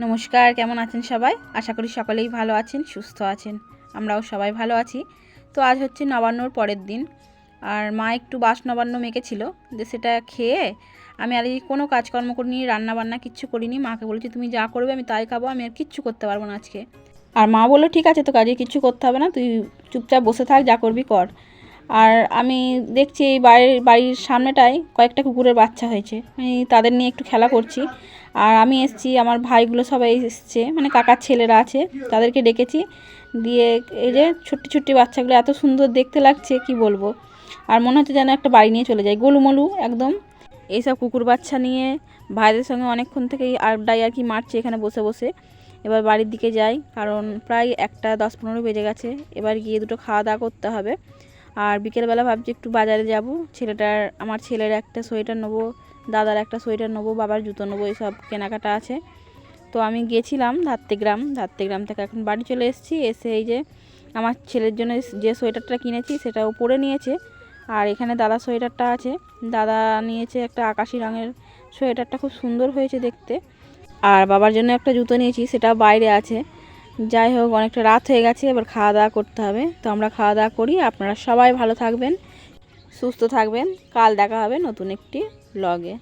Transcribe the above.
নমস্কার, কেমন আছেন সবাই? আশা করি সকলেই ভালো আছেন, সুস্থ আছেন। আমরাও সবাই ভালো আছি। তো আজ হচ্ছে নবান্নর পরের দিন, আর মা একটু বাস নবান্ন মেখেছিল, যে সেটা খেয়ে আমি আর কোনো কাজকর্ম করিনি, রান্নাবান্না কিচ্ছু করিনি। মাকে বলেছি তুমি যা করবে আমি তাই খাবো, আমি আর কিচ্ছু করতে পারবো না আজকে। আর মা বললো ঠিক আছে, তো কাজে কিচ্ছু করতে হবে না, তুই চুপচাপ বসে থাক, যা করবি কর। আর আমি দেখছি এই বাড়ির সামনেটায় কয়েকটা কুকুরের বাচ্চা হয়েছে, আমি তাদের নিয়ে একটু খেলা করছি। আর আমি এসছি, আমার ভাইগুলো সবাই এসছে, মানে কাকার ছেলেরা আছে, তাদেরকে ডেকেছি। দিয়ে এই যে ছোট্ট ছোট্ট বাচ্চাগুলো এত সুন্দর দেখতে লাগছে কি বলবো। আর মনে হচ্ছে যেন একটা বাড়ি নিয়ে চলে যায়, গোলুমলু একদম। এইসব কুকুর বাচ্চা নিয়ে ভাইদের সঙ্গে অনেকক্ষণ থেকেই আড্ডায় আর কি মারছে এখানে বসে বসে। এবার বাড়ির দিকে যাই, কারণ প্রায় 1:10-15 বেজে গেছে। এবার গিয়ে দুটো খাওয়া দাওয়া করতে হবে। আর বিকেলবেলা ভাবছি একটু বাজারে যাব, আমার ছেলের একটা সোয়েটার নেবো, দাদার একটা সোয়েটার নেবো, বাবার জুতো নেবো, এইসব কেনাকাটা আছে। তো আমি গিয়েছিলাম ধাত্রীগ্রাম থেকে এখন বাড়ি চলে এসেছি। এসে এই যে আমার ছেলের জন্য যে সোয়েটারটা কিনেছি সেটাও পরে নিয়েছে। আর এখানে দাদা সোয়েটারটা আছে, দাদা নিয়েছে একটা আকাশি রঙের সোয়েটারটা, খুব সুন্দর হয়েছে দেখতে। আর বাবার জন্য একটা জুতো নিয়েছি, সেটা বাইরে আছে। যাই হোক, অনেকটা রাত হয়ে গেছে, এবার খাওয়া দাওয়া করতে হবে। তো আমরা খাওয়া দাওয়া করি। আপনারা সবাই ভালো থাকবেন, সুস্থ থাকবেন। কাল দেখা হবে নতুন একটি ব্লগে।